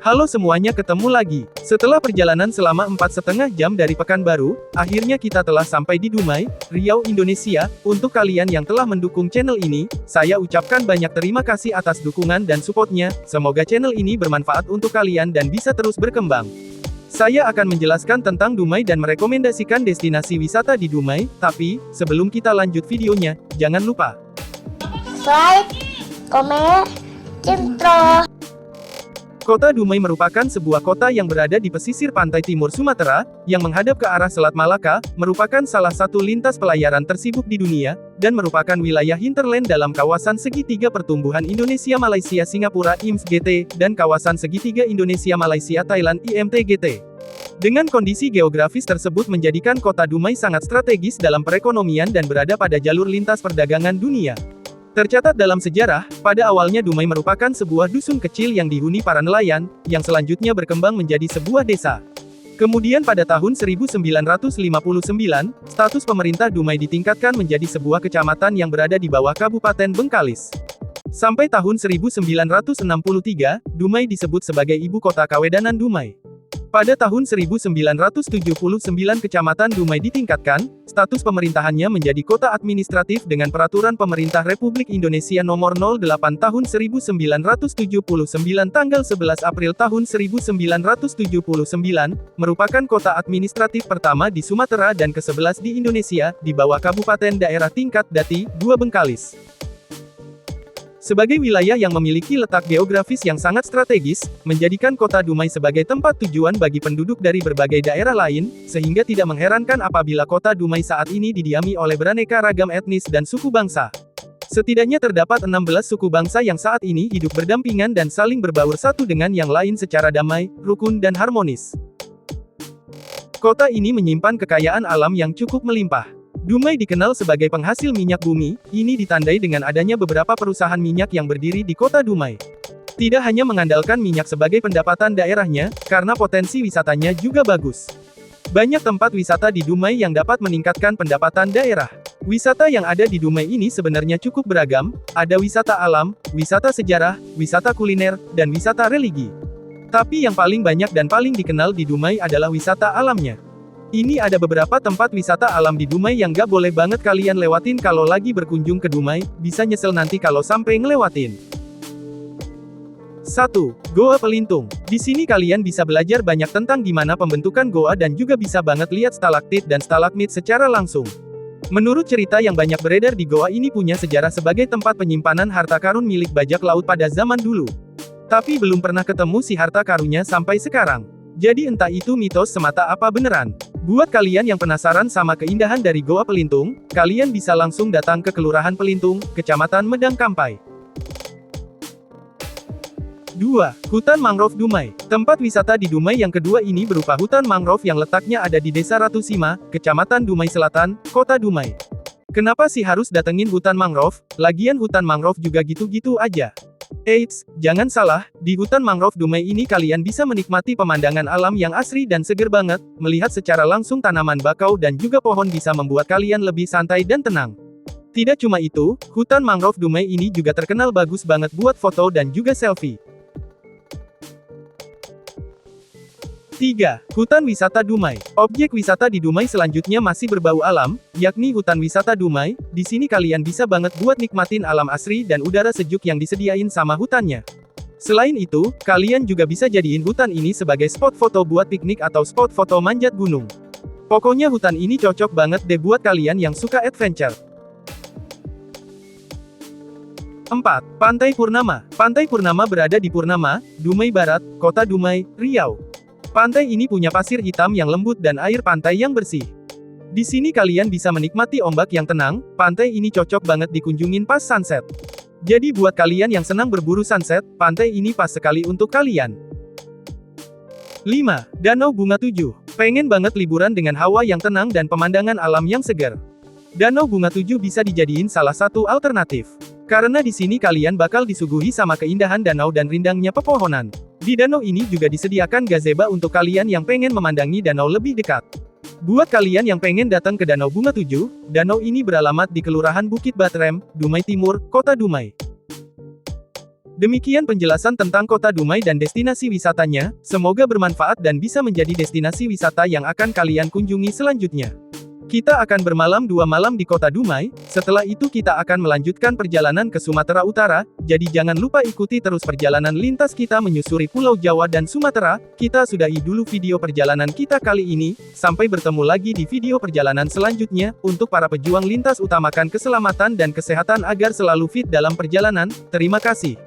Halo semuanya, ketemu lagi. Setelah perjalanan selama 4,5 jam dari Pekanbaru, akhirnya kita telah sampai di Dumai, Riau, Indonesia. Untuk kalian yang telah mendukung channel ini, saya ucapkan banyak terima kasih atas dukungan dan supportnya. Semoga channel ini bermanfaat untuk kalian dan bisa terus berkembang. Saya akan menjelaskan tentang Dumai dan merekomendasikan destinasi wisata di Dumai, tapi, sebelum kita lanjut videonya, jangan lupa like, komen, intro. Kota Dumai merupakan sebuah kota yang berada di pesisir pantai timur Sumatera, yang menghadap ke arah Selat Malaka, merupakan salah satu lintas pelayaran tersibuk di dunia, dan merupakan wilayah hinterland dalam kawasan segitiga pertumbuhan Indonesia-Malaysia-Singapura (IMSS-GT), dan kawasan segitiga Indonesia-Malaysia-Thailand (IMT-GT). Dengan kondisi geografis tersebut menjadikan kota Dumai sangat strategis dalam perekonomian dan berada pada jalur lintas perdagangan dunia. Tercatat dalam sejarah, pada awalnya Dumai merupakan sebuah dusun kecil yang dihuni para nelayan, yang selanjutnya berkembang menjadi sebuah desa. Kemudian pada tahun 1959, status pemerintah Dumai ditingkatkan menjadi sebuah kecamatan yang berada di bawah Kabupaten Bengkalis. Sampai tahun 1963, Dumai disebut sebagai Ibu Kota Kawedanan Dumai. Pada tahun 1979 Kecamatan Dumai ditingkatkan, status pemerintahannya menjadi kota administratif dengan Peraturan Pemerintah Republik Indonesia Nomor 08 Tahun 1979 tanggal 11 April tahun 1979, merupakan kota administratif pertama di Sumatera dan ke-11 di Indonesia, di bawah Kabupaten Daerah Tingkat Dati, 2 Bengkalis. Sebagai wilayah yang memiliki letak geografis yang sangat strategis, menjadikan kota Dumai sebagai tempat tujuan bagi penduduk dari berbagai daerah lain, sehingga tidak mengherankan apabila kota Dumai saat ini didiami oleh beraneka ragam etnis dan suku bangsa. Setidaknya terdapat 16 suku bangsa yang saat ini hidup berdampingan dan saling berbaur satu dengan yang lain secara damai, rukun dan harmonis. Kota ini menyimpan kekayaan alam yang cukup melimpah. Dumai dikenal sebagai penghasil minyak bumi, ini ditandai dengan adanya beberapa perusahaan minyak yang berdiri di kota Dumai. Tidak hanya mengandalkan minyak sebagai pendapatan daerahnya, karena potensi wisatanya juga bagus. Banyak tempat wisata di Dumai yang dapat meningkatkan pendapatan daerah. Wisata yang ada di Dumai ini sebenarnya cukup beragam, ada wisata alam, wisata sejarah, wisata kuliner, dan wisata religi. Tapi yang paling banyak dan paling dikenal di Dumai adalah wisata alamnya. Ini ada beberapa tempat wisata alam di Dumai yang gak boleh banget kalian lewatin kalau lagi berkunjung ke Dumai, bisa nyesel nanti kalau sampai ngelewatin. 1. Goa Pelintung. Di sini kalian bisa belajar banyak tentang gimana pembentukan goa dan juga bisa banget lihat stalaktit dan stalagmit secara langsung. Menurut cerita yang banyak beredar di goa ini punya sejarah sebagai tempat penyimpanan harta karun milik bajak laut pada zaman dulu. Tapi belum pernah ketemu si harta karunnya sampai sekarang. Jadi entah itu mitos semata apa beneran. Buat kalian yang penasaran sama keindahan dari Goa Pelintung, kalian bisa langsung datang ke Kelurahan Pelintung, Kecamatan Medang Kampai. 2. Hutan Mangrove Dumai. Tempat wisata di Dumai yang kedua ini berupa hutan mangrove yang letaknya ada di Desa Ratu Sima, Kecamatan Dumai Selatan, Kota Dumai. Kenapa sih harus datengin hutan mangrove? Lagian hutan mangrove juga gitu-gitu aja. Eits, jangan salah, di hutan mangrove Dumai ini kalian bisa menikmati pemandangan alam yang asri dan seger banget, melihat secara langsung tanaman bakau dan juga pohon bisa membuat kalian lebih santai dan tenang. Tidak cuma itu, hutan mangrove Dumai ini juga terkenal bagus banget buat foto dan juga selfie. 3. Hutan Wisata Dumai. Objek wisata di Dumai selanjutnya masih berbau alam, yakni Hutan Wisata Dumai. Di sini kalian bisa banget buat nikmatin alam asri dan udara sejuk yang disediain sama hutannya. Selain itu, kalian juga bisa jadiin hutan ini sebagai spot foto buat piknik atau spot foto manjat gunung. Pokoknya hutan ini cocok banget deh buat kalian yang suka adventure. 4. Pantai Purnama. Pantai Purnama berada di Purnama, Dumai Barat, Kota Dumai, Riau. Pantai ini punya pasir hitam yang lembut dan air pantai yang bersih. Di sini kalian bisa menikmati ombak yang tenang, pantai ini cocok banget dikunjungin pas sunset. Jadi buat kalian yang senang berburu sunset, pantai ini pas sekali untuk kalian. 5. Danau Bunga 7. Pengen banget liburan dengan hawa yang tenang dan pemandangan alam yang segar. Danau Bunga 7 bisa dijadiin salah satu alternatif. Karena di sini kalian bakal disuguhi sama keindahan danau dan rindangnya pepohonan. Di danau ini juga disediakan gazebo untuk kalian yang pengen memandangi danau lebih dekat. Buat kalian yang pengen datang ke Danau Bunga 7, danau ini beralamat di Kelurahan Bukit Batrem, Dumai Timur, Kota Dumai. Demikian penjelasan tentang Kota Dumai dan destinasi wisatanya, semoga bermanfaat dan bisa menjadi destinasi wisata yang akan kalian kunjungi selanjutnya. Kita akan bermalam 2 malam di Kota Dumai, setelah itu kita akan melanjutkan perjalanan ke Sumatera Utara, jadi jangan lupa ikuti terus perjalanan lintas kita menyusuri Pulau Jawa dan Sumatera. Kita sudahi dulu video perjalanan kita kali ini, sampai bertemu lagi di video perjalanan selanjutnya. Untuk para pejuang lintas utamakan keselamatan dan kesehatan agar selalu fit dalam perjalanan. Terima kasih.